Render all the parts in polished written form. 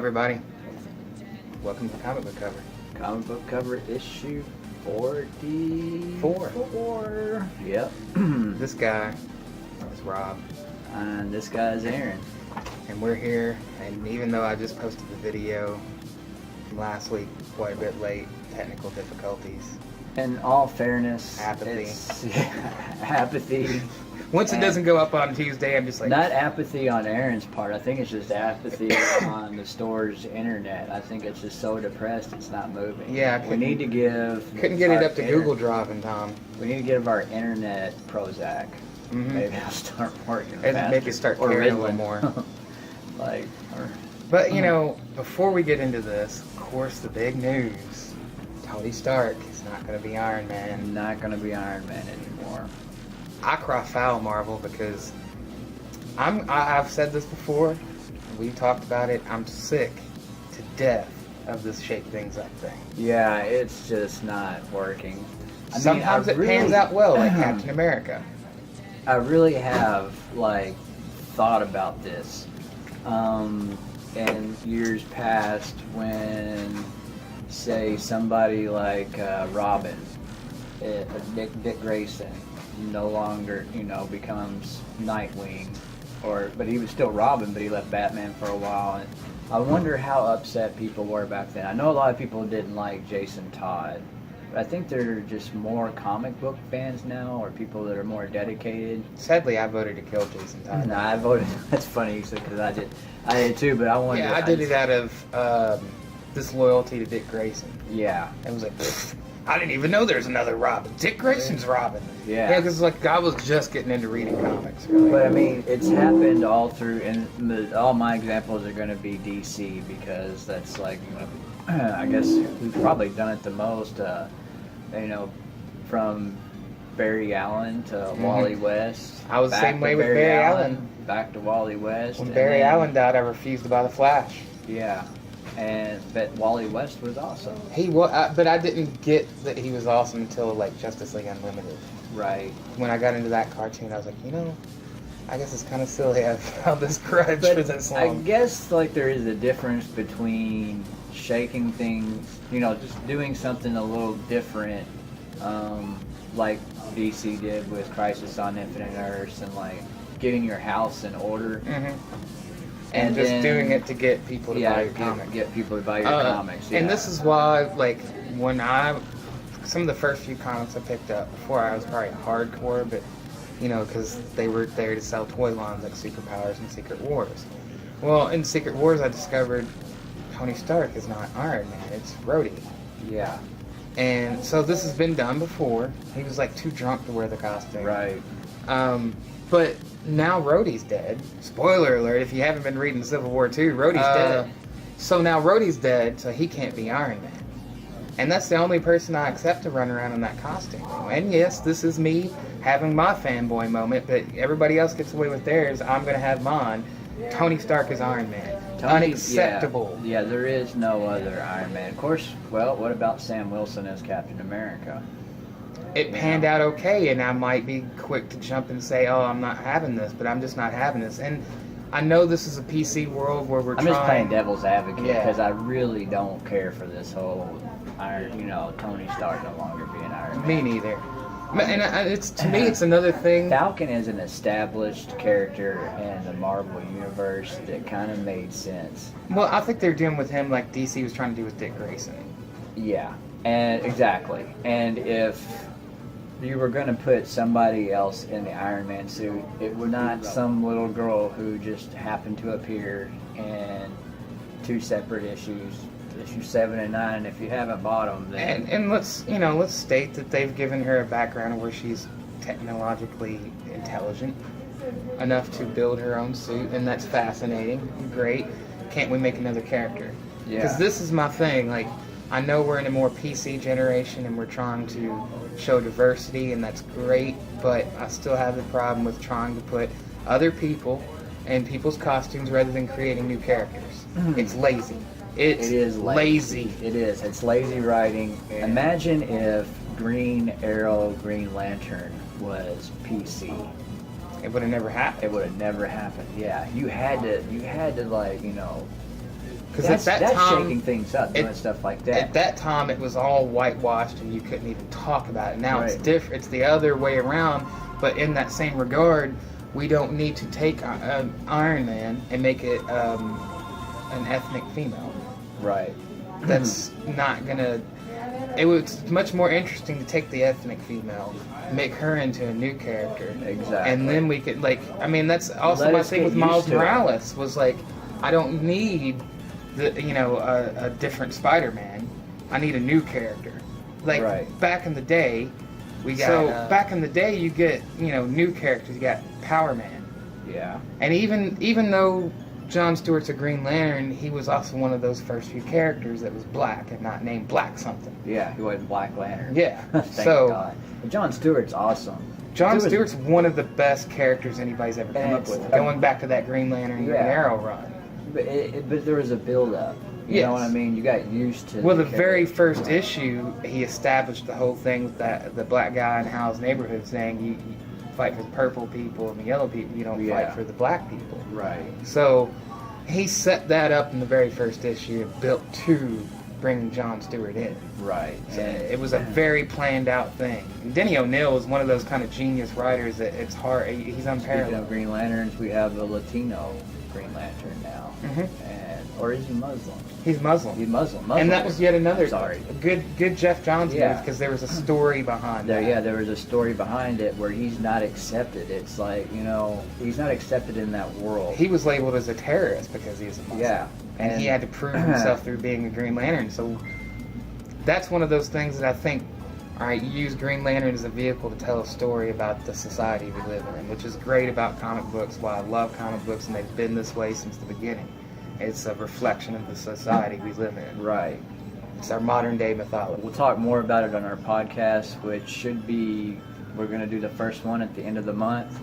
everybody. Welcome to Comic Book Cover. Comic Book Cover issue 44. Yep. This guy is Rob. And this guy is Aaron. And we're here, and even though I just posted the video from last week quite a bit late, technical difficulties. In all fairness, Apathy. Apathy. Once it doesn't go up on Tuesday, I'm just like... Not apathy on Aaron's part. I think it's just apathy on the store's internet. I think it's just so depressed it's not moving. Yeah, we need to give... Couldn't get it up to Google Drive in time. We need to give our internet Prozac. Mm-hmm. Maybe I'll start working And faster. make it start Or caring a little Ritalin. more. But, you know, before we get into this, of course, the big news. Tony Stark is not going to be Iron Man. not going to be Iron Man anymore. I cry foul, Marvel, because I've said this before. We talked about it. I'm sick to death of this shake things up thing. Yeah, it's just not working. Sometimes it pans out well, like Captain America. I really have thought about this in years past when, say, somebody like Robin, Dick Grayson, no longer, becomes Nightwing, but he was still Robin, but he left Batman for a while. And I wonder how upset people were back then. I know a lot of people didn't like Jason Todd, but I think they're just more comic book fans now, or people that are more dedicated. Sadly, I voted to kill Jason Todd. No, I voted. That's funny because I did too, but I wanted. Yeah, I did it out of disloyalty to Dick Grayson. Yeah. It was like, I didn't even know there's another Robin. Dick Grayson's Robin. Yeah. Yeah, because I was just getting into reading comics, really. But I mean, it's happened all through, and all my examples are going to be DC because that's I guess we've probably done it the most. From Barry Allen to Wally West. I was the same way with Barry Allen. Back to Wally West. When Barry Allen died, I refused to buy The Flash. Yeah. But Wally West was awesome. He was, but I didn't get that he was awesome until Justice League Unlimited. Right. When I got into that cartoon, I was like, I guess it's kind of silly I've held this grudge for this long. I guess there is a difference between shaking things, just doing something a little different, like DC did with Crisis on Infinite Earths, and getting your house in order. Mm-hmm. And just then, doing it to get people to buy your comics. Get people to buy your comics. Yeah. And this is why, when some of the first few comics I picked up, before I was probably hardcore, but, because they were there to sell toy lines like Superpowers and Secret Wars. Well, in Secret Wars, I discovered Tony Stark is not Iron Man, it's Rhodey. Yeah. And so this has been done before. He was, too drunk to wear the costume. Right. But now Rhodey's dead. Spoiler alert, if you haven't been reading Civil War II, Rhodey's dead. So now Rhodey's dead, so he can't be Iron Man. And that's the only person I accept to run around in that costume. And yes, this is me having my fanboy moment, but everybody else gets away with theirs. I'm going to have mine. Tony Stark is Iron Man. Unacceptable. Yeah, there is no other Iron Man. Of course, well, what about Sam Wilson as Captain America? It panned out okay, and I might be quick to jump and say, oh, I'm not having this, but I'm just not having this. And I know this is a PC world where I'm just playing devil's advocate because I really don't care for this whole Tony Stark no longer being Iron Man. Me neither. And to me, it's another thing. Falcon is an established character in the Marvel universe that kind of made sense. Well, I think they're doing with him like DC was trying to do with Dick Grayson. Yeah, and exactly. And if you were going to put somebody else in the Iron Man suit, it would not some little girl who just happened to appear in two separate issues, issue 7 and 9. If you haven't bought them, then and let's state that they've given her a background where she's technologically intelligent enough to build her own suit, and that's fascinating. Great. Can't we make another character? Yeah. Because this is my thing. I know we're in a more PC generation and we're trying to show diversity, and that's great, but I still have the problem with trying to put other people in people's costumes rather than creating new characters. It's lazy. It is lazy. It is. It's lazy writing. Yeah. Imagine if Green Arrow, Green Lantern was PC. It would have never happened. It would have never happened. Yeah, you had to like, Because at that that's time, shaking things up, doing stuff like that. At that time, it was all whitewashed, and you couldn't even talk about it. Now it's Right. different. It's the other way around. But in that same regard, we don't need to take Iron Man and make it an ethnic female. Right. That's not gonna. It was much more interesting to take the ethnic female, make her into a new character, Exactly. and then we could that's also Let my us thing get with Miles used to it. Morales was like, I don't need a different Spider-Man. I need a new character. Like Right. back in the day, back in the day you get new characters. You got Power Man, Yeah. and even though John Stewart's a Green Lantern, he was also one of those first few characters that was black and not named Black something. Yeah, he wasn't Black Lantern. Yeah. Thank So God. But John Stewart's awesome. John He was- Stewart's one of the best characters anybody's ever come up It's- with. Going back to that Green Lantern Green Yeah. Arrow run. But there was a build-up. You know what I Yes. mean? You got used to. Well, the character. very first issue, he established the whole thing with that the black guy in Hal's neighborhood saying you fight for the purple people and the yellow people. You don't Yeah. fight for the black people. Right. So he set that up in the very first issue and built to bring John Stewart in. Right. So it was a very planned out thing. And Denny O'Neil is one of those kind of genius writers that it's hard. He's Speaking unparalleled. of Green Lanterns, we have a Latino Green Lantern now. Mhm. Or is he Muslim? He's Muslim. He's Muslim. And that was yet another Sorry. good Jeff Johns Yeah. move because there was a story behind that. There was a story behind it where he's not accepted. It's like, he's not accepted in that world. He was labeled as a terrorist because he was a Muslim. Yeah. And he had to prove himself through being a Green Lantern. So that's one of those things that I think, all right, you use Green Lantern as a vehicle to tell a story about the society we live in, which is great about comic books, why I love comic books, and they've been this way since the beginning. It's a reflection of the society we live in. Right. It's our modern day mythology. We'll talk more about it on our podcast, which should be, we're going to do the first one at the end of the month,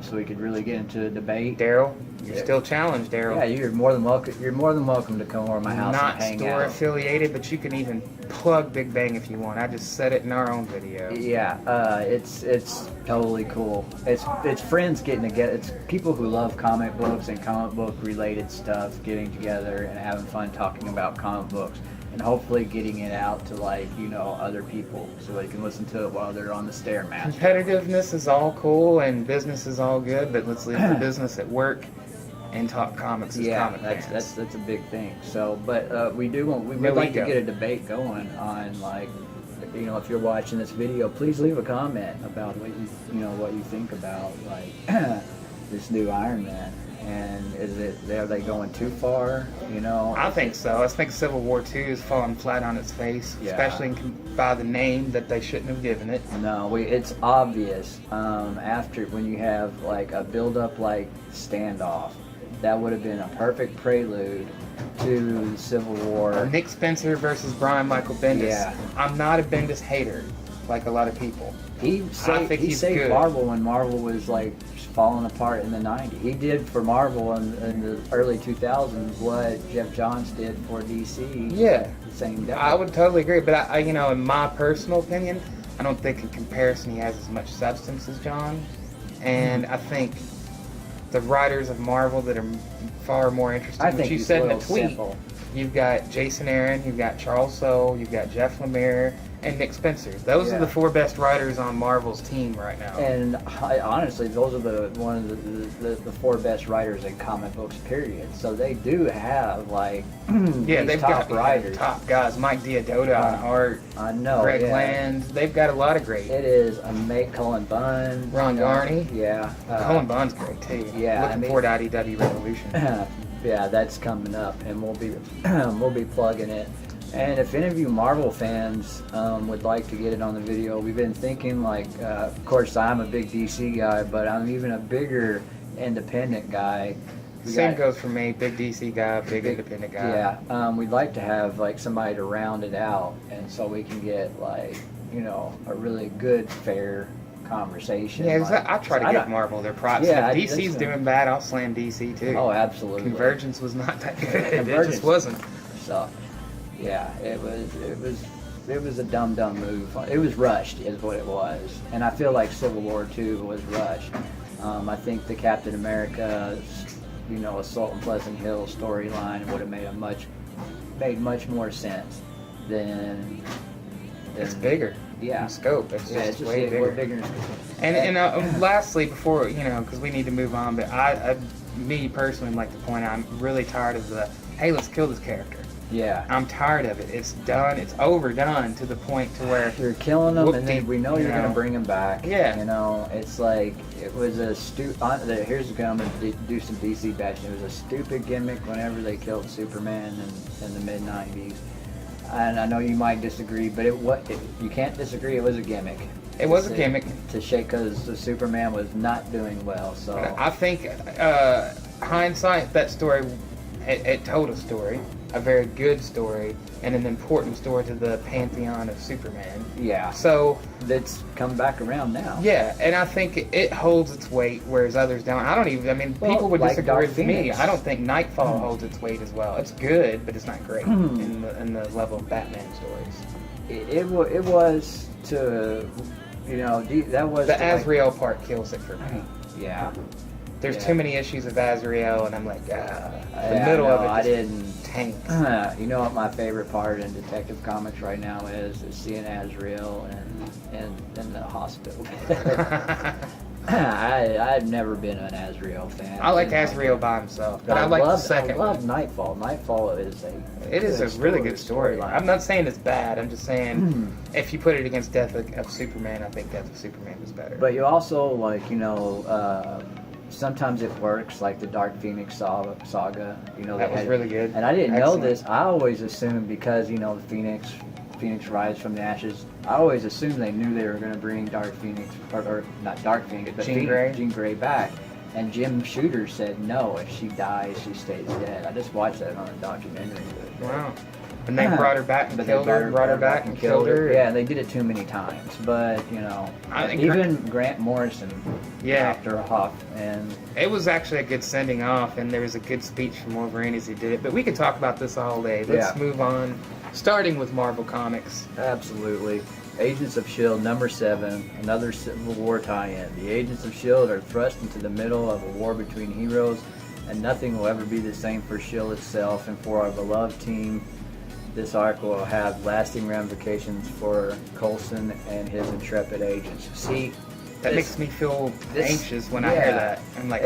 so we could really get into a debate. Daryl, you're Yeah. still challenged, Daryl. Yeah, you're more than welcome. You're more than welcome to come over to my house Not and hang store out. affiliated, but you can even plug Big Bang if you want. I just said it in our own video. Yeah, it's totally cool. It's friends getting together. It's people who love comic books and comic book related stuff getting together and having fun talking about comic books, and hopefully getting it out to other people so they can listen to it while they're on the Stairmaster. Competitiveness is all cool and business is all good, but let's leave the business at work and talk comics as Yeah, comic fans. that's a big thing. So, but we There would we like to go. get a debate going on if you're watching this video, please leave a comment about what you think about this new Iron Man. And are they going too far? I think so. I think Civil War II is falling flat on its face, Yeah. especially by the name that they shouldn't have given it. No, it's obvious. After when you have a build-up standoff, that would have been a perfect prelude to the Civil War. Nick Spencer versus Brian Michael Bendis. Yeah. I'm not a Bendis hater, like a lot of people. He think he's saved good. Marvel when Marvel was falling apart in the 90s. He did for Marvel in the early 2000s what Jeff Johns did for DC. Yeah. The same day. I would totally agree, but I in my personal opinion, I don't think in comparison he has as much substance as John, and I think the writers of Marvel that are far more interesting. I What think you he's said a in the little tweet. simple. You've got Jason Aaron, you've got Charles Soule, you've got Jeff Lemire, and Nick Spencer. Those Yeah. are the four best writers on Marvel's team right now. And honestly, those are one of the four best writers in comic books. Period. So they do have yeah, these they've top got writers. top guys. Mike Diododa on art, I know. Greg yeah. Land. They've got a lot of great. It is a mate Cullen Bunn. Ron Garney. Yeah. Cullen Bunn's great too. yeah, Looking I mean- forward to IDW Revolution. Yeah, that's coming up, and we'll be plugging it. And if any of you Marvel fans would like to get it on the video, we've been thinking of course I'm a big DC guy, but I'm even a bigger independent guy. We Same got- goes for me. Big DC guy, big independent guy. Yeah, we'd like to have somebody to round it out, and so we can get a really good, fair conversation. Yeah, 'cause I try to I give don't- Marvel their props. Yeah, If DC's that's- doing bad, I'll slam DC too. Oh, absolutely. Convergence was not that good. It Convergence. just wasn't. So, yeah, it was a dumb move. It was rushed, is what it was, and I feel like Civil War II was rushed. I think the Captain America Assault on Pleasant Hill storyline, it would have made much more sense than It's bigger. Yeah. In scope. It's just way way bigger. bigger. And lastly, before because we need to move on, but me personally, would like to point out, I'm really tired of the hey, let's kill this character. Yeah. I'm tired of it. It's done. It's overdone to the point to where you're killing them, and then whoop-de, we know you're going to bring them back. Yeah. It's like it was a here's going to do some DC bashing. It was a stupid gimmick whenever they killed Superman in the mid '90s. And I know you might disagree, but you can't disagree. It was a gimmick. It was a gimmick to shake because the Superman was not doing well. So I think hindsight, that story, it told a story, a very good story, and an important story to the pantheon of Superman. Yeah. So that's come back around now. Yeah, and I think it holds its weight, whereas others don't. People would like disagree Dark with me. Phoenix. I don't think Nightfall holds its weight as well. It's good, but it's not great in the level of Batman stories. It was to, that was the Azrael part kills it for me. Yeah. There's too many issues of Azrael, and I'm like, the middle of it. I didn't. Tanks. You know what my favorite part in Detective Comics right now is seeing Azrael in the hospital. I've never been an Azrael fan. I like Azrael by himself, but I like the second. I love Nightfall. Nightfall is a really good story. I'm not saying it's bad. I'm just saying if you put it against Death of Superman, I think Death of Superman was better. But you also sometimes it works, like the Dark Phoenix saga. That was really good. And I didn't know this. I always assumed because the Phoenix rise from the ashes. I always assumed they knew they were going to bring Dark Phoenix, or not Dark Phoenix, but Jean Grey back. And Jim Shooter said no. If she dies, she stays dead. I just watched that on a documentary. Wow. And they brought her back and killed her. Brought her back and killed her. Yeah, they did it too many times. But even Grant Morrison knocked her off, and it was actually a good sending off. And there was a good speech from Wolverine as he did it. But we could talk about this all day. Let's move on. Starting with Marvel Comics. Absolutely. Agents of S.H.I.E.L.D. number 7, another Civil War tie-in. The Agents of S.H.I.E.L.D. are thrust into the middle of a war between heroes, and nothing will ever be the same for S.H.I.E.L.D. itself, and for our beloved team. This arc will have lasting ramifications for Coulson and his intrepid agents. See, that makes me feel anxious when I hear that. I'm like,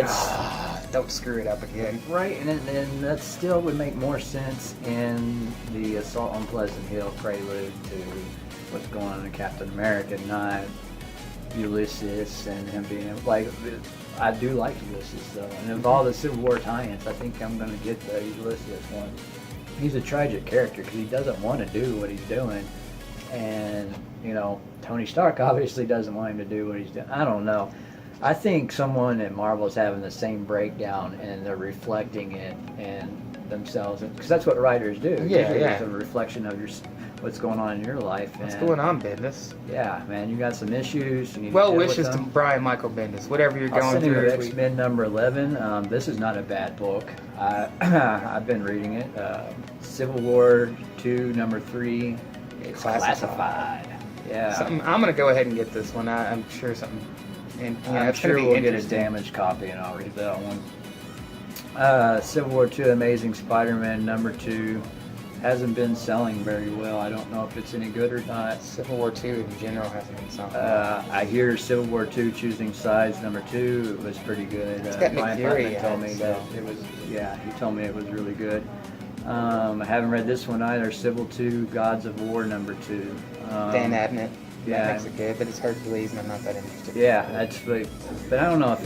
don't screw it up again. Right, and that still would make more sense in the Assault on Pleasant Hill prelude to what's going on in Captain America, not Ulysses and him being like. I do like Ulysses though, and of all the Civil War tie-ins, I think I'm going to get the Ulysses one. He's a tragic character because he doesn't want to do what he's doing, and Tony Stark obviously doesn't want him to do what he's doing. I don't know. I think someone at Marvel is having the same breakdown, and they're reflecting it and themselves, because that's what writers do. It's a reflection of what's going on in your life. What's going on, Bendis? Yeah, man, you got some issues. You need well wishes to Brian Michael Bendis. Whatever you're going through. X-Men number 11. This is not a bad book. I've been reading it. Civil War 2 number 3. It's classified. Yeah. I'm gonna go ahead and get this one. I'm sure something. And I'm sure we'll get a damaged copy, and I'll read that one. Civil War 2 Amazing Spider-Man number 2 hasn't been selling very well. I don't know if it's any good or not. Civil War 2 in general hasn't been selling. I hear Civil War 2 Choosing Sides number 2 it was pretty good. It's got Nick Fury told me that it was. Yeah, he told me it was really good. I haven't read this one either. Civil 2 Gods of War number 2. Dan Abnett. Yeah, that makes it good, but it's Hercules, and I'm not that interested. Yeah, that's but I don't know if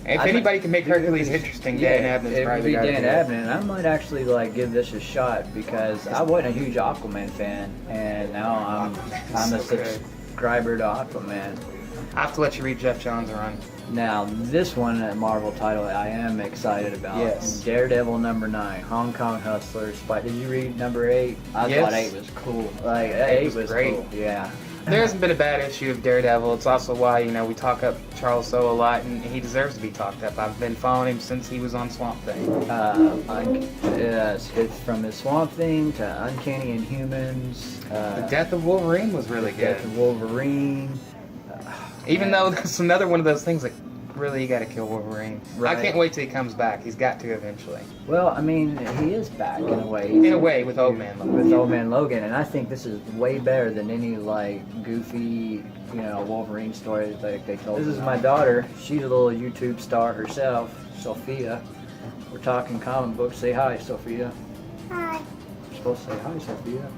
anybody can make Hercules interesting. Dan Abnett's probably the guy. Dan Abnett, and I might actually give this a shot because I wasn't a huge Aquaman fan, and now I'm a subscriber to Aquaman. I have to let you read Jeff Johns' run. Now this one, a Marvel title, I am excited about. Yes. Daredevil number 9, Hong Kong Hustler. Did you read number 8? I thought 8 was cool. 8 was great. Cool. Yeah. There hasn't been a bad issue of Daredevil. It's also why, we talk up Charles Soule a lot, and he deserves to be talked up. I've been following him since he was on Swamp Thing. It's from his Swamp Thing to Uncanny Inhumans. The Death of Wolverine was really good. Death of Wolverine. Even though that's another one of those things like, really, you got to kill Wolverine. Right. I can't wait till he comes back. He's got to eventually. Well, I mean, he is back in a way. In a way, with Old Man Logan. With Old Man Logan, and I think this is way better than any like goofy, Wolverine story like they told. This is my daughter. She's a little YouTube star herself, Sophia. We're talking comic books. Say hi, Sophia. Hi. You're supposed to say hi, Sophia.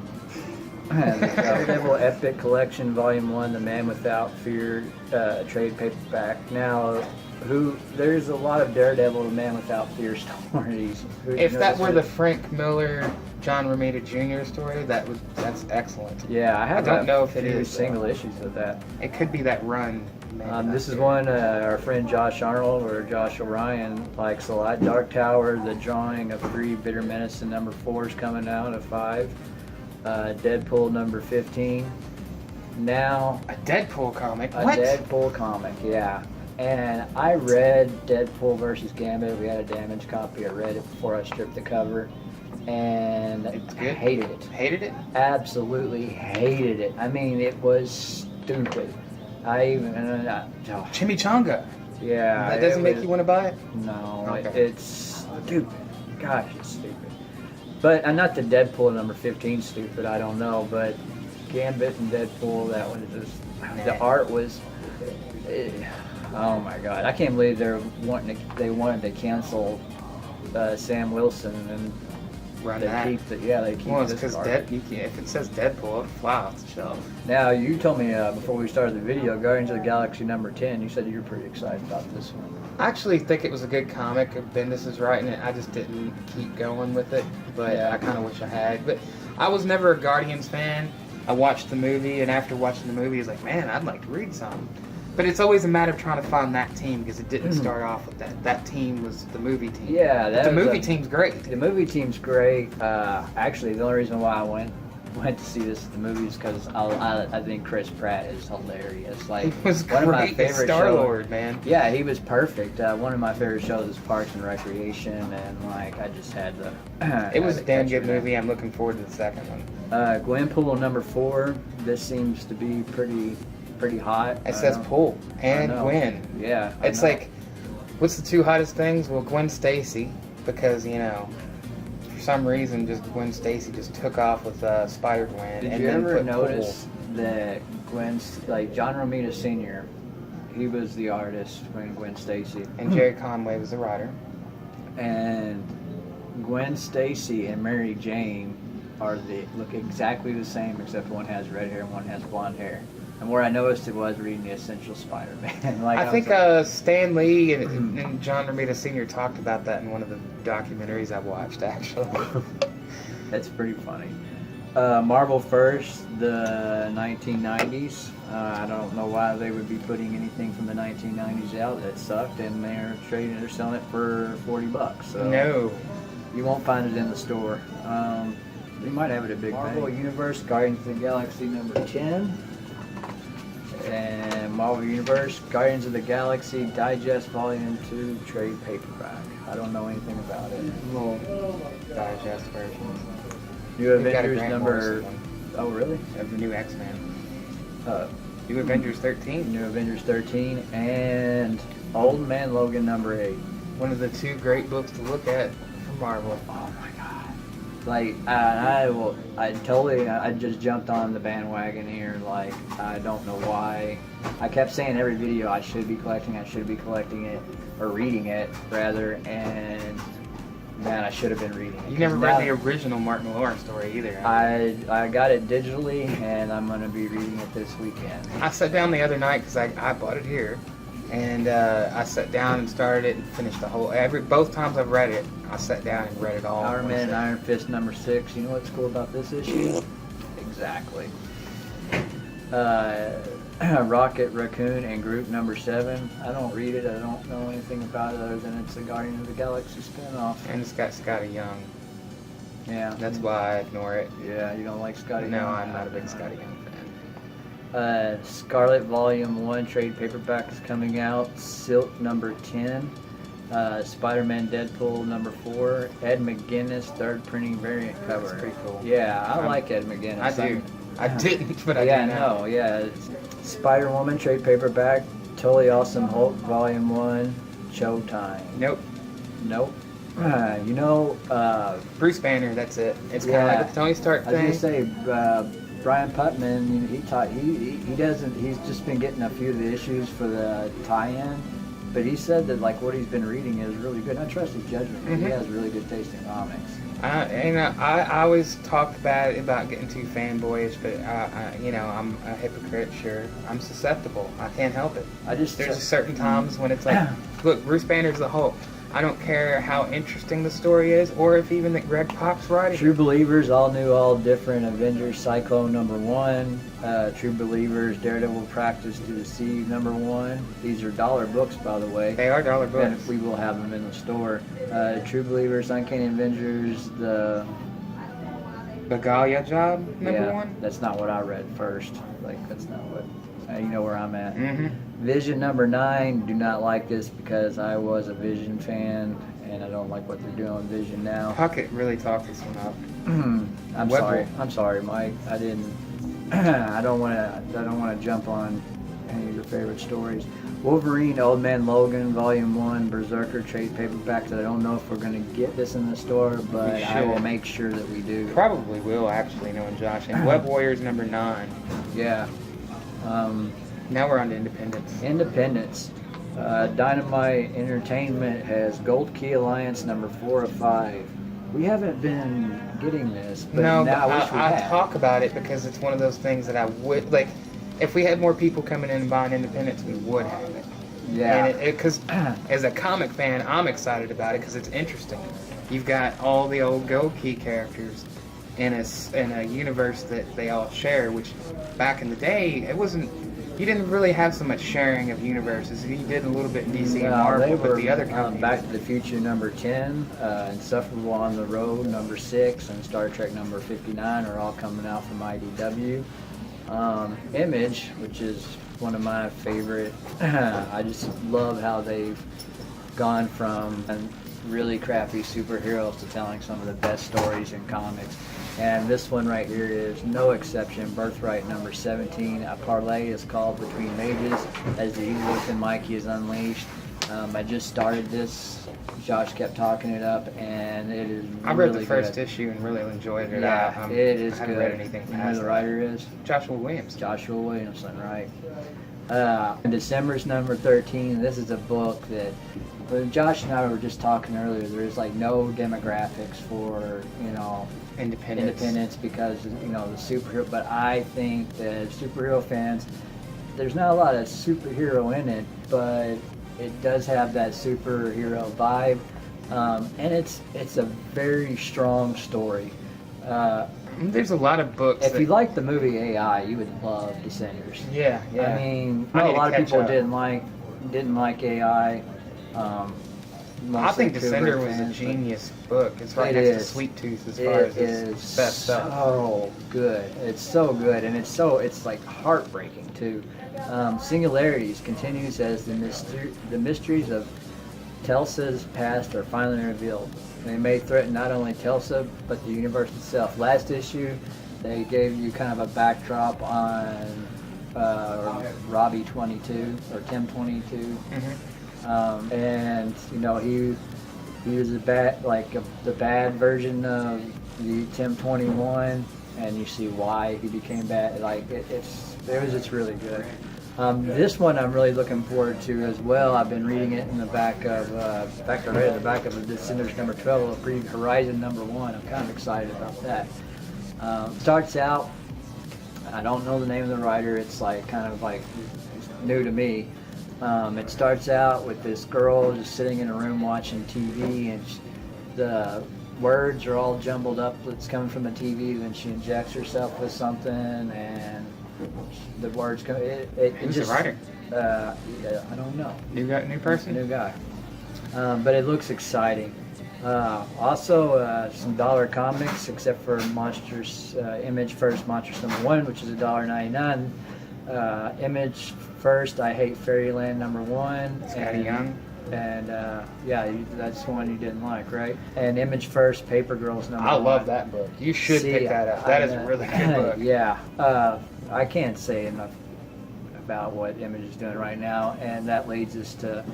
Daredevil Epic Collection Volume 1, The Man Without Fear trade paperback. Now, there's a lot of Daredevil, The Man Without Fear stories. If that were the Frank Miller, John Romita Jr. story, that's excellent. Yeah, I don't know if it few is single issues with that. It could be that run. This is one our friend Josh Arnold or Josh Orion likes a lot. Dark Tower, the drawing of 3, Bitter Medicine number 4 is coming out of 5. Deadpool number 15. Now a Deadpool comic. A What? Deadpool comic, yeah. And I read Deadpool versus Gambit. We had a damaged copy. I read it before I stripped the cover, and It's good. I hated it. Hated it? Absolutely hated it. I mean, it was stupid. I even Chimichanga. yeah. That doesn't it make was- you want to buy it? No, Okay. it's stupid. Gosh, it's stupid. But not the Deadpool number 15 stupid, I don't know, but Gambit and Deadpool, that one is just, the art was, oh my god, I can't believe they wanted to cancel Sam Wilson and Run they that. keep Well, it's this because art. if it says Deadpool, it'll fly off the shelf. Now, you told me before we started the video, Guardians of the Galaxy number 10, you said you were pretty excited about this one. I actually think it was a good comic. Bendis is writing it. I just didn't keep going with it, but Yeah. I kind of wish I had. But I was never a Guardians fan. I watched the movie, and after watching the movie, I was like, man, I'd like to read some. But it's always a matter of trying to find that team because it didn't start off with that. That team was the movie team. Yeah, But that the was movie team's great. The movie team's great. Actually, the only reason why I went to see this at the movies because I think Chris Pratt is hilarious. Like It was one of my great. favorite Star shows. Lord, man. Yeah, he was perfect. One of my favorite shows is Parks and Recreation, and like I just had to. It was had a to damn catch good it. movie. I'm looking forward to the second one. Gwenpool number 4. This seems to be pretty hot. It says Pool and know. Gwen. Yeah, I It's know. like, what's the 2 hottest things? Well, Gwen Stacy, because for some reason, just Gwen Stacy just took off with Spider-Gwen. Did and you then ever put notice that John Romita Sr. He was the artist when Gwen Stacy Pool. And Jerry Conway was the writer. and Gwen Stacy and Mary Jane look exactly the same except one has red hair and one has blonde hair. And where I noticed it was reading the Essential Spider-Man. I think was Stan Lee and John Romita Sr. talked about that in one of the documentaries I watched, actually. that's pretty funny. Marvel First, the 1990s. I don't know why they would be putting anything from the 1990s out. That sucked, and they're selling it for $40. So No. you won't find it in the store. We might have it at Big Marvel Universe, Guardians of the Galaxy number 10. And Marvel Universe, Guardians of the Galaxy Digest Volume 2 trade paperback. I don't know anything about it. Little digest version. New We've got a Avengers Grant number. Morrison Oh, really? one of the new X-Men. Uh, New Avengers 13. New Avengers 13 and Old Man Logan number 8. One of the 2 great books to look at from Marvel. Oh my god! Like I just jumped on the bandwagon here. Like I don't know why. I kept saying every video I should be collecting it or reading it rather, and man, I should have been reading it. You never 'Cause read now- the original Mark Millar story either. I got it digitally, and I'm gonna be reading it this weekend. I sat down the other night because I bought it here, and I sat down and started it and finished the whole. Both times I've read it, I sat down and read it all. Iron Man and Iron Fist number 6. You know what's cool about this issue? Exactly. Rocket, Raccoon, and Groot number 7. I don't read it. I don't know anything about it other than it's a Guardian of the Galaxy spinoff. And it's got Scotty Young. Yeah. That's why I ignore it. Yeah, you don't like Scotty? No, Young? I'm not a big Scotty Young fan. Scarlet Volume 1 trade paperback is coming out. Silk number 10. Spider-Man Deadpool number 4. Ed McGuinness third printing variant cover. That's pretty cool. Yeah, I like Ed McGuinness. I do. I didn't, but I Yeah, do now. no, yeah. Spider-Woman trade paperback. Totally Awesome Hulk Volume 1, Showtime. Nope. Nope. You know, Bruce Banner. That's it. It's kind of Yeah. like the Tony Stark I was thing. gonna say Brian Putman. He doesn't. He's just been getting a few of the issues for the tie-in, but he said that like what he's been reading is really good. And I trust his judgment. He Mhm. has really good taste in comics. I always talk bad about getting too fanboyish, but I'm a hypocrite. Sure, I'm susceptible. I can't help it. There's certain times when it's like, look, Bruce Banner's the Hulk. I don't care how interesting the story is, or if even that Greg Pop's writing. True Believers, All New, All Different, Avengers, Cyclone #1, True Believers, Daredevil Practice to Deceive #1. These are dollar books, by the way. They are dollar books. And we will have them in the store. True Believers, Uncanny Avengers, the Bagalia Job #1. That's not what I read first. Like that's not what. You know where I'm at. Mm-hmm. Vision #9. Do not like this because I was a Vision fan, and I don't like what they're doing with Vision now. Puckett really talked this one up. I'm Web sorry. Wolf. I'm sorry, Mike. I didn't. I don't want to jump on any of your favorite stories. Wolverine, Old Man Logan, Volume 1, Berserker trade paperbacks. I don't know if we're going to get this in the store, but I will make sure that we do. Probably will, actually, knowing Josh. And Web Warriors #9. Yeah. Now we're on to Independence. Independence. Dynamite Entertainment has Gold Key Alliance #4 of 5. We haven't been getting this, but No, now but I wish we I had. talk about it because it's one of those things that I would like. If we had more people coming in and buying Independence, we would have it. Yeah. And because as a comic fan, I'm excited about it because it's interesting. You've got all the old Gold Key characters in a universe that they all share. Which back in the day, it wasn't. You didn't really have so much sharing of universes. You did a little bit in DC and Marvel, but the other companies. Back to the Future #10, Insufferable on the Road #6, and Star Trek #59 are all coming out from IDW. Image, which is one of my favorite. I just love how they've gone from really crappy superheroes to telling some of the best stories in comics. And this one right here is no exception. Birthright #17. A parlay is called Between Mages as the evil within Mikey is unleashed. I just started this. Josh kept talking it up, and it is. I read really the first good. issue and really enjoyed it. Yeah, it is I haven't good. read anything You know who past the that. writer is? Joshua Williams. Joshua Williamson, right? December's #13. This is a book that Josh and I were just talking earlier. There's like no demographics for Independence because the superhero. But I think that superhero fans, there's not a lot of superhero in it, but it does have that superhero vibe, and it's a very strong story. There's a lot of books. If you like the movie AI, you would love Descenders. Yeah. I mean, I I know need a lot to of people catch up. didn't like AI. I think mostly Descender Kubrick was a fans, but genius book. It's right It next to is. Sweet Tooth as It far as is its best stuff. so good. It's so good, and it's like heartbreaking too. Singularities continues as the mysteries of Telsa's past are finally revealed. They may threaten not only Telsa but the universe itself. Last issue, they gave you kind of a backdrop on Robbie 22 or Tim 22. Mm-hmm. And he was the bad version of the Tim 21, and you see why he became bad. Like it's really good. This one I'm really looking forward to as well. I've been reading it in the back of the back of the Descenders #12, a preview Horizon #1. I'm kind of excited about that. Starts out, I don't know the name of the writer. It's it's new to me. It starts out with this girl just sitting in a room watching TV, and the words are all jumbled up. It's coming from the TV. Then she injects herself with something, and the words come. Who's the writer? I don't know. New person? New guy. But it looks exciting. Also, some dollar comics, except for Monsters Image First, Monsters #1, which is $1.99. Image First, I Hate Fairyland #1. Scotty Young. And that's the one you didn't like, right? And Image First, Paper Girls #1. I love that book. You should pick that up. That is a really good book. Yeah. I can't say enough about what Image is doing right now, and that leads us to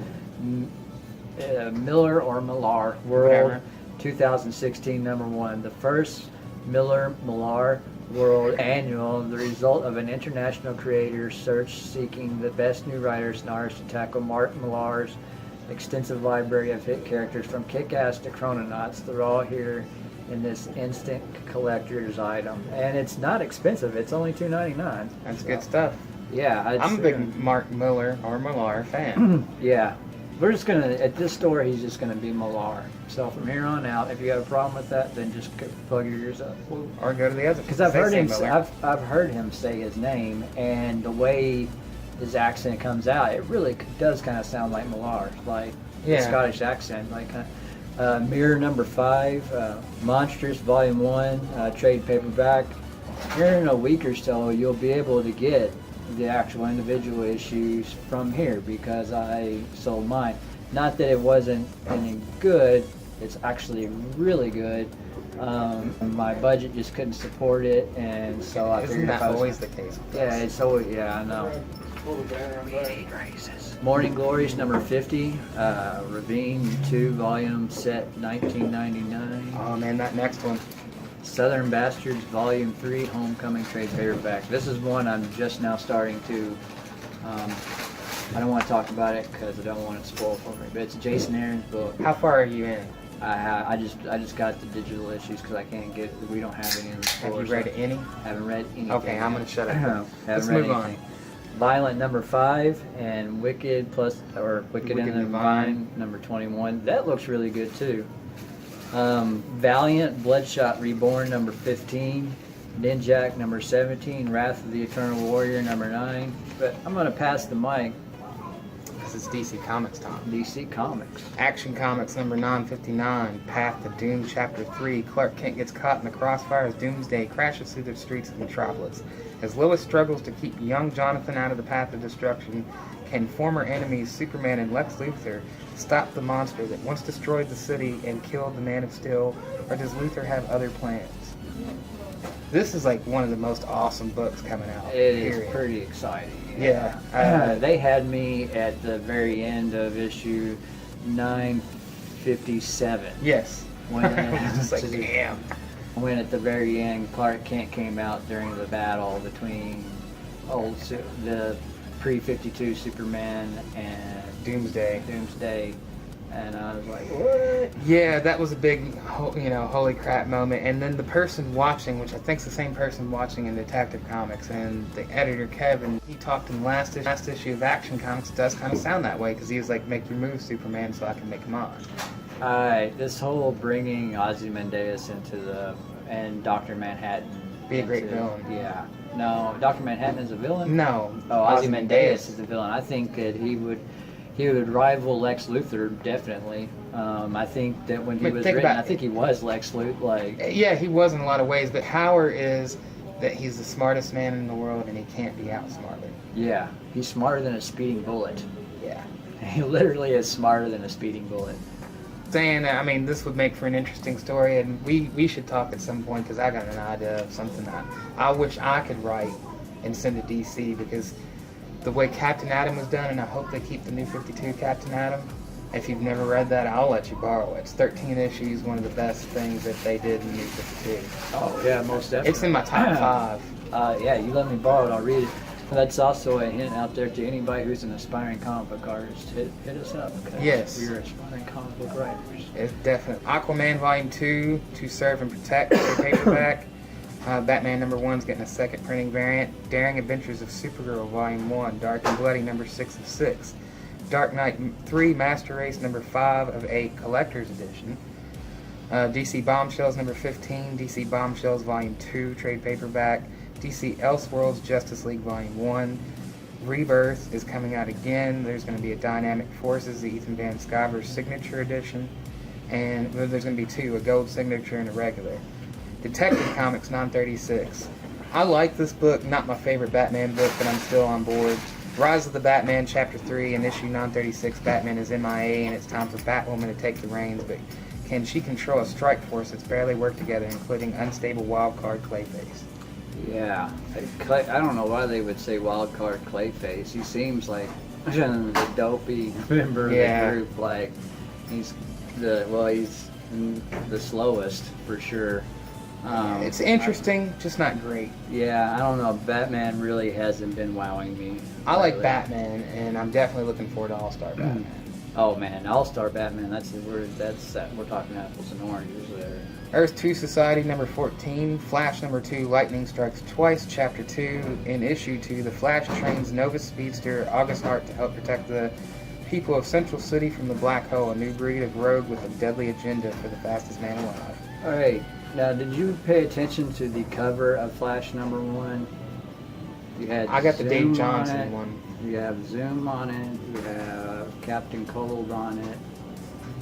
Miller or Millar World Whatever. 2016 #1, the first Miller Millar World Annual, the result of an international creator search seeking the best new writers and artists to tackle Mark Millar's extensive library of hit characters from Kick-Ass to Chrononauts. They're all here in this instant collector's item, and it's not expensive. It's only $2.99. That's good stuff. Yeah, I'm a big Mark Miller or Millar fan. Yeah, we're just gonna at this store. He's just gonna be Millar. So from here on out, if you got a problem with that, then just plug your ears up. Or go to the other. Because I've heard him. Miller. I've heard him say his name, and the way his accent comes out, it really does kind of sound like Millar, like the Yeah. Scottish accent. Like Mirror #5, Monstrous Volume 1, trade paperback. Here in a week or so, you'll be able to get the actual individual issues from here because I sold mine. Not that it wasn't any good, it's actually really good. My budget just couldn't support it, and so I Isn't figured that if I was, always the case? With yeah, us? it's always, yeah, I know. Morning Glories #50, Ravine 2 Volume Set 1999. Oh man, that next one. Southern Bastards Volume 3 Homecoming trade paperback. This is one I'm just now starting to. I don't want to talk about it because I don't want it spoiled for me. But it's Jason Aaron's book. How far are you in? I just got the digital issues because I can't get. We don't have any in the store. Have you read any? Haven't read anything. Okay, I'm gonna shut up. Haven't Let's read move on. anything. Violent #5 and Wicked Wicked and the and Vine #21. That looks really good too. Valiant Bloodshot Reborn #15, Ninjak #17, Wrath of the Eternal Warrior #9. But I'm gonna pass the mic. This is DC Comics time. DC Comics. Action Comics number 959, Path to Doom, Chapter 3. Clark Kent gets caught in the crossfire as Doomsday crashes through the streets of Metropolis. As Lois struggles to keep young Jonathan out of the path of destruction, can former enemies Superman and Lex Luthor stop the monster that once destroyed the city and killed the Man of Steel, or does Luthor have other plans? This is like one of the most awesome books coming out. It is period. pretty exciting. Yeah. They had me at the very end of issue 957. Yes. When, I was just like, damn. when at the very end Clark Kent came out during the battle between the pre-52 Superman and Doomsday. And I was like, what? Yeah, that was a big, holy crap moment. And then the person watching, which I think is the same person watching in Detective Comics, and the editor Kevin, he talked in the last issue of Action Comics. It does kind of sound that way because he was like, "Make your move, Superman, so I can make mine." This whole bringing Ozymandias and Dr. Manhattan. Be a great villain. Yeah. No, Dr. Manhattan is a villain? No. Oh, Ozymandias is the villain. I think that he would rival Lex Luthor, definitely. I think that when he was written, I think he was Lex Luthor. Yeah, he was in a lot of ways, but Howard is that he's the smartest man in the world and he can't be outsmarted. Yeah, he's smarter than a speeding bullet. Yeah. He literally is smarter than a speeding bullet. Saying that, I mean, this would make for an interesting story, and we should talk at some point because I got an idea of something that I wish I could write and send to DC, because the way Captain Atom was done, and I hope they keep the New 52 Captain Atom. If you've never read that, I'll let you borrow it. It's 13 issues, one of the best things that they did in New 52. Oh, yeah, most definitely. It's in my top 5. Yeah, you let me borrow it, I'll read it. That's also a hint out there to anybody who's an aspiring comic book artist. Hit us up. Yes. We're aspiring comic book writers. It's definitely Aquaman Volume 2, To Serve and Protect, the paperback. Batman #1's getting a second printing variant. Daring Adventures of Supergirl Volume 1, Dark and Bloody #6 of 6. Dark Knight 3, Master Race #5 of a collector's edition. DC Bombshells #15, DC Bombshells Volume 2, trade paperback. DC Elseworlds Justice League Volume 1. Rebirth is coming out again. There's going to be a Dynamic Forces, the Ethan Van Sciver signature edition. And there's going to be 2, a gold signature and a regular. Detective Comics 936. I like this book, not my favorite Batman book, but I'm still on board. Rise of the Batman, Chapter 3, in issue 936, Batman is MIA, and it's time for Batwoman to take the reins, but can she control a strike force that's barely worked together, including unstable wildcard Clayface? Yeah, I don't know why they would say wild card Clayface. He seems like the dopey member of Yeah. the group. Like he's he's the slowest for sure. It's interesting, just not great. Yeah, I don't know. Batman really hasn't been wowing me. I like lately. Batman, and I'm definitely looking forward to All-Star Batman. Oh man, All-Star Batman. That's the word. We're talking apples and oranges there. Earth 2 Society number 14, Flash number 2, Lightning Strikes Twice, chapter 2. In issue 2, the Flash trains Nova Speedster August Hart to help protect the people of Central City from the Black Hole, a new breed of rogue with a deadly agenda for the fastest man alive. All right. Now, did you pay attention to the cover of Flash number 1? You had I got the Dave Zoom on Johnson it. one. You have Zoom on it. You have Captain Cold on it.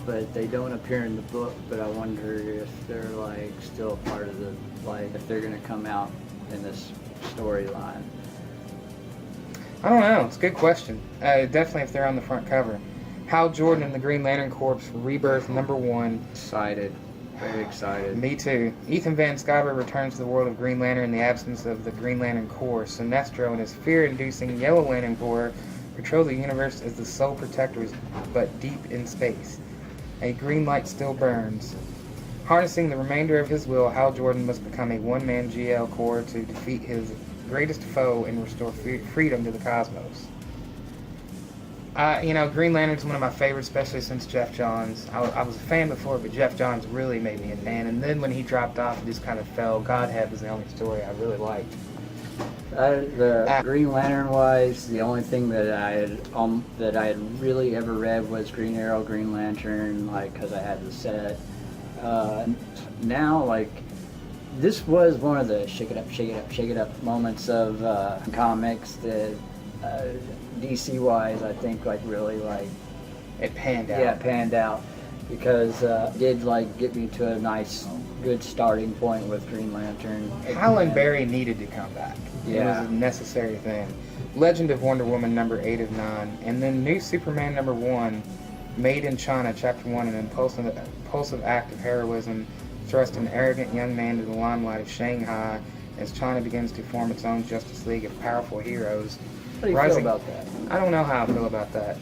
But they don't appear in the book. But I wonder if they're like still part of the if they're gonna come out in this storyline. I don't know. It's a good question. Definitely if they're on the front cover. Hal Jordan and the Green Lantern Corps Rebirth number 1. Excited. Very excited. Me too. Ethan Van Sciver returns to the world of Green Lantern in the absence of the Green Lantern Corps. Sinestro and his fear-inducing Yellow Lantern Corps patrol the universe as the sole protectors, but deep in space. A green light still burns. Harnessing the remainder of his will, Hal Jordan must become a one-man GL Corps to defeat his greatest foe and restore freedom to the cosmos. Green Lantern's one of my favorites, especially since Jeff Johns. I was a fan before, but Jeff Johns really made me a fan. And then when he dropped off, it just kind of fell. Godhead was the only story I really liked. The Green Lantern wise, the only thing that I had really ever read was Green Arrow, Green Lantern, because I had the set. Now, this was one of the shake it up moments of comics that DC wise, I think really It panned out. Yeah, it panned out because it did get me to a nice, good starting point with Green Lantern. Hal and Barry needed to come back. Yeah. It was a necessary thing. Legend of Wonder Woman number 8 of 9, and then New Superman number 1, Made in China chapter 1, an impulsive act of heroism thrust an arrogant young man to the limelight of Shanghai as China begins to form its own Justice League of powerful heroes. How do you feel about that? I don't know how I feel about that.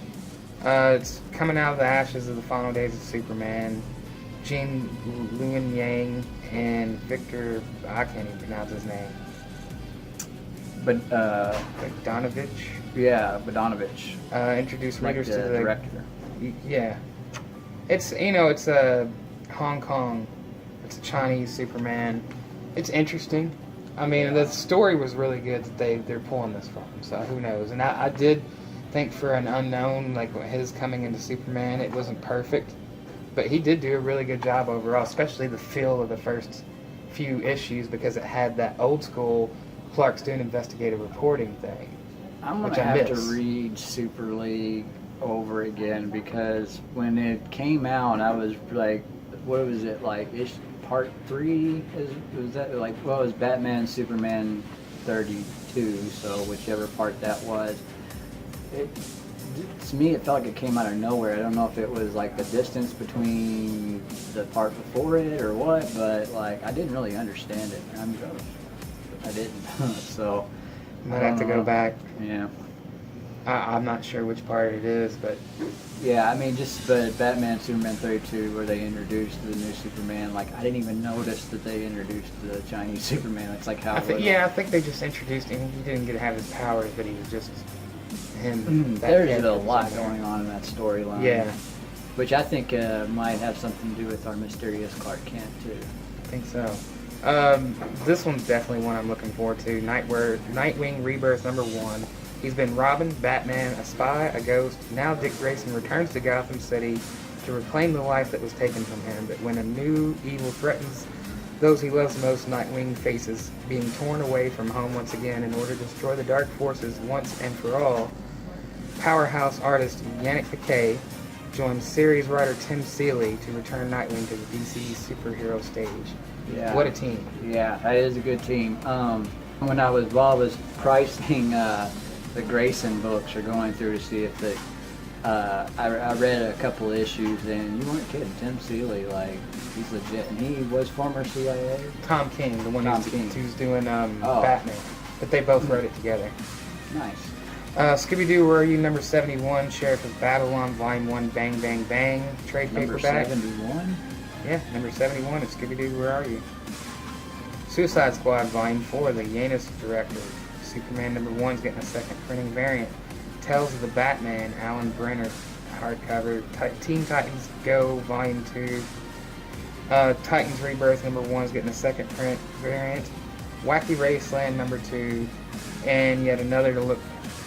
It's coming out of the ashes of the final days of Superman. Jean Luen Yang and Victor, I can't even pronounce his name. But Bogdanovich. Yeah, Bogdanovich. Introduce readers to the director. Yeah, it's it's a Hong Kong. It's a Chinese Superman. It's interesting. I mean, the story was really good that they're pulling this from. So who knows? And I did think for an unknown his coming into Superman, it wasn't perfect, but he did do a really good job overall. Especially the feel of the first few issues because it had that old school Clark's doing investigative reporting thing. I'm gonna have to read Super League over again because when it came out, I was what was it part 3? Was that what was Batman Superman 32? So whichever part that was, to me it felt like it came out of nowhere. I don't know if it was the distance between the part before it or what, but I didn't really understand it. I didn't. So Might have to go back. Yeah. I'm not sure which part it is, but yeah, I mean, but Batman Superman 32, where they introduced the new Superman, I didn't even notice that they introduced the Chinese Superman. It's how I think they just introduced him. He didn't get to have his powers, but he was just him. There's a lot going on in that storyline. Yeah. Which I think might have something to do with our mysterious Clark Kent, too. I think so. This one's definitely one I'm looking forward to. Nightwing Rebirth number 1. He's been Robin, Batman, a spy, a ghost. Now Dick Grayson returns to Gotham City to reclaim the life that was taken from him. But when a new evil threatens those he loves most, Nightwing faces being torn away from home once again in order to destroy the dark forces once and for all. Powerhouse artist Yannick Piquet joins series writer Tim Seeley to return Nightwing to the DC superhero stage. Yeah. What a team. Yeah, that is a good team. While I was pricing the Grayson books or going through to see if I read a couple issues, and you weren't kidding. Tim Seeley, like, he's legit, and he was former CIA. Tom King, the one Tom who's, King. who's doing Oh. Batman. But they both wrote it together. Nice. Scooby-Doo, Where Are You? Number 71, Sheriff of Babylon, Volume 1, Bang Bang Bang, trade Number paperback. 71. Yeah, number 71 is Scooby-Doo, Where Are You? Suicide Squad, Volume 4, the Yanis director. Superman number 1 is getting a second printing variant. Tales of the Batman, Alan Brenner, hardcover. Teen Titans Go, Volume 2. Titans Rebirth number 1 is getting a second print variant. Wacky Raceland number 2. And yet another to look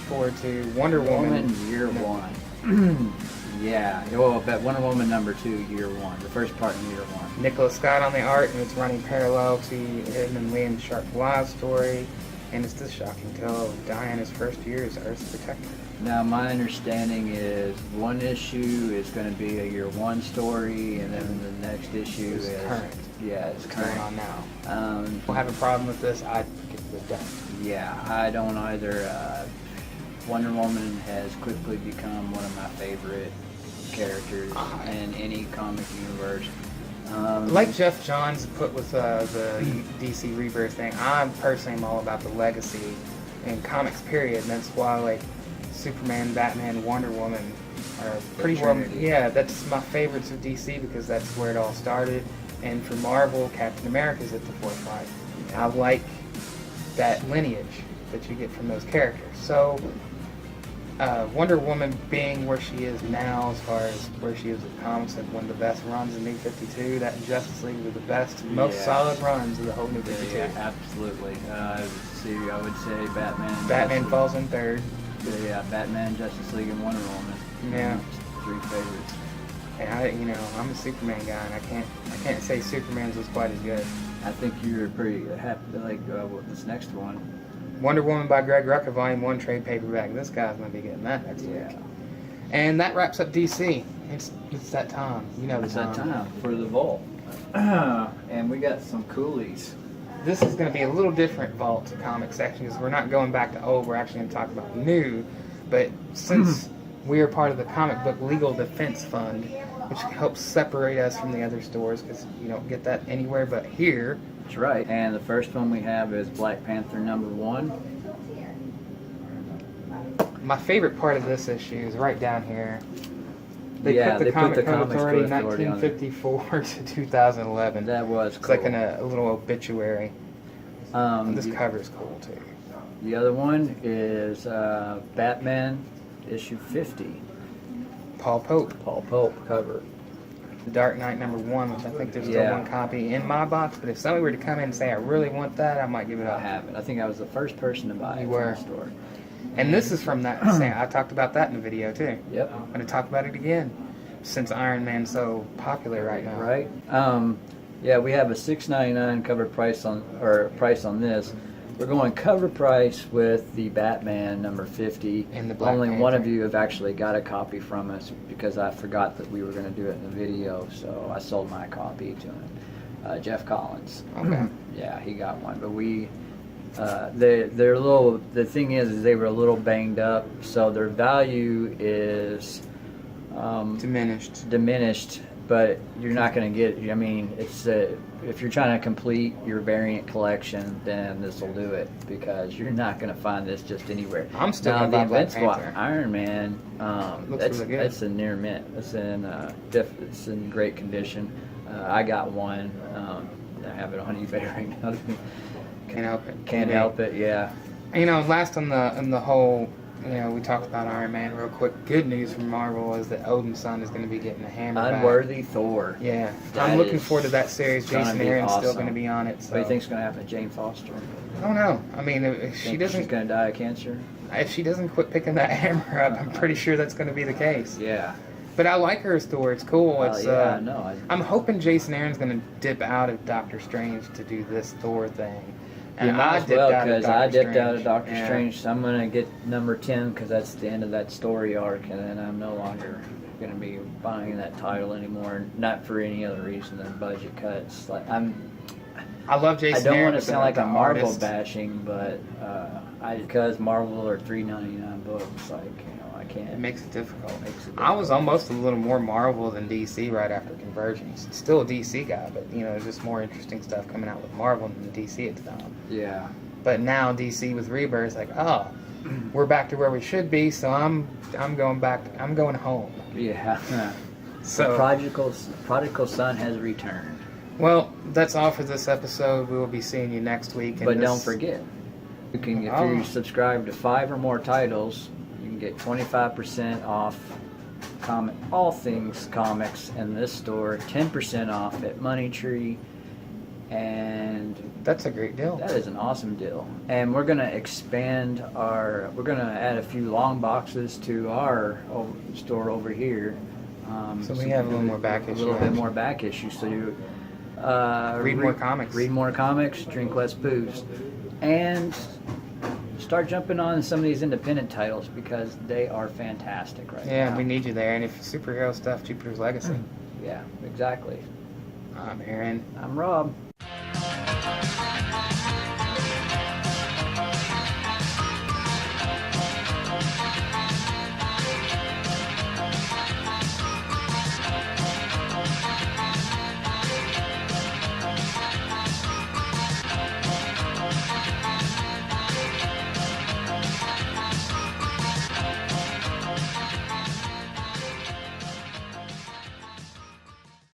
forward to, Wonder Woman. Year No. 1. Yeah. Well, but Wonder Woman number 2, Year 1. The first part in Year 1. Nicholas Scott on the art, and it's running parallel to Edmund Liam Sharp's live story. And it's the shocking tale of Diana's first year as Earth's protector. Now, my understanding is one issue is going to be a Year 1 story, and then the next issue It's is current. Yeah, it's What's going current. on now? Don't have a problem with this. I think it was done. Yeah, I don't either. Wonder Woman has quickly become one of my favorite characters in any comic universe. Like Jeff Johns put with the DC Rebirth thing, I personally am all about the legacy in comics, period. And that's why, like, Superman, Batman, Wonder Woman are pretty well. Trinity. Yeah, that's my favorites of DC because that's where it all started. And for Marvel, Captain America's at the forefront. I like that lineage that you get from those characters. So, Wonder Woman being where she is now, as far as where she is in comics, like one of the best runs in New 52, that and Justice League were the best, most Yeah. solid runs of the whole New 52. Yeah, absolutely. I would say Batman. Batman Justice- falls in third. Yeah, Batman, Justice League, and Wonder Woman. Yeah. It's 3 favorites. And I'm a Superman guy, and I can't say Superman's was quite as good. I think you're pretty happy. Like with this next one. Wonder Woman by Greg Rucka, Volume 1 trade paperback. This guy's going to be getting that next week. And that wraps up DC. It's that time. You know the It's that time for the vault. And we got some coolies. This is going to be a little different vault comic section because we're not going back to old. We're actually going to talk about new. But since we are part of the Comic Book Legal Defense Fund, which helps separate us from the other stores because you don't get that anywhere but here. That's right. And the first one we have is Black Panther number 1. My favorite part of this issue is right down here. They Yeah, put the they put Comic the Code Comics Authority Code Authority on there. 1954 to 2011. That was It's cool. like a little obituary. And this cover is cool too. The other one is Batman issue 50. Paul Pope. Paul Pope cover. The Dark Knight number 1, which I think there's still Yeah. one copy in my box, but if somebody were to come in and say I really want that, I might give it I up. have it. I think I was the first person to buy it You from were. the store. And this is from that same, I talked about that in the video too. Yep. I'm going to talk about it again since Iron Man's so popular right now. Right. Yeah, we have a $6.99 cover price on this. We're going cover price with the Batman number 50. And the Black Only one of Panther. you have actually got a copy from us because I forgot that we were going to do it in the video, so I sold my copy to him. Jeff Collins. Okay. Yeah, he got one, but we. They're a little. The thing is they were a little banged up, so their value is diminished. But you're not going to get. I mean, it's if you're trying to complete your variant collection, then this will do it because you're not going to find this just anywhere. I'm still now gonna the buy Black Invincible Panther. Iron Man. Looks really good. That's a near mint. It's it's in great condition. I got one. I have it on eBay right now. Can't help it. Can't help it. Yeah. Last on the whole, we talked about Iron Man real quick. Good news from Marvel is that Odin's son is going to be getting a hammer back. Unworthy Thor. Yeah, That I'm looking is forward to that series. gonna Jason be Aaron's still awesome. going to be on it. So. What do you think's going to happen to Jane Foster? I don't know. I mean, if she Think doesn't, she's going to die of cancer? if she doesn't quit picking that hammer up, I'm pretty sure that's going to be the case. Yeah. But I like her as Thor. It's cool. Well, It's yeah, no. I'm hoping Jason Aaron's going to dip out of Doctor Strange to do this Thor thing. You And might I as dipped well out of because I Doctor dipped out of Strange. Doctor Yeah. Strange. So I'm going to get number 10 because that's the end of that story arc, and then I'm no longer going to be buying that title anymore. Not for any other reason than budget cuts. Like I love Jason I don't Aaron. want to but sound like the a Marvel artist- bashing, but because Marvel are $3.99 books, like I can't. It makes it difficult. Makes it I was difficult. almost a little more Marvel than DC right after Convergence. Still a DC guy, but there's just more interesting stuff coming out with Marvel than DC at the time. Yeah. But now DC with Rebirth, like, oh, we're back to where we should be. So I'm going back. I'm going home. Yeah. So Prodigal son has returned. well, that's all for this episode. We will be seeing you next week. But don't forget, you can if you subscribe to 5 or more titles, you can get 25% off all things comics in this store, 10% off at Money Tree, and That's a great deal. that is an awesome deal. And we're gonna expand we're gonna add a few long boxes to our store over here. So we have a little more back A issue little bit action. more back issue. So you Read more comics. Read more comics. Drink less booze, and start jumping on some of these independent titles because they are fantastic right now. Yeah, we need you there. And if superhero stuff, Jupiter's Legacy. Yeah, exactly. I'm Aaron. I'm Rob.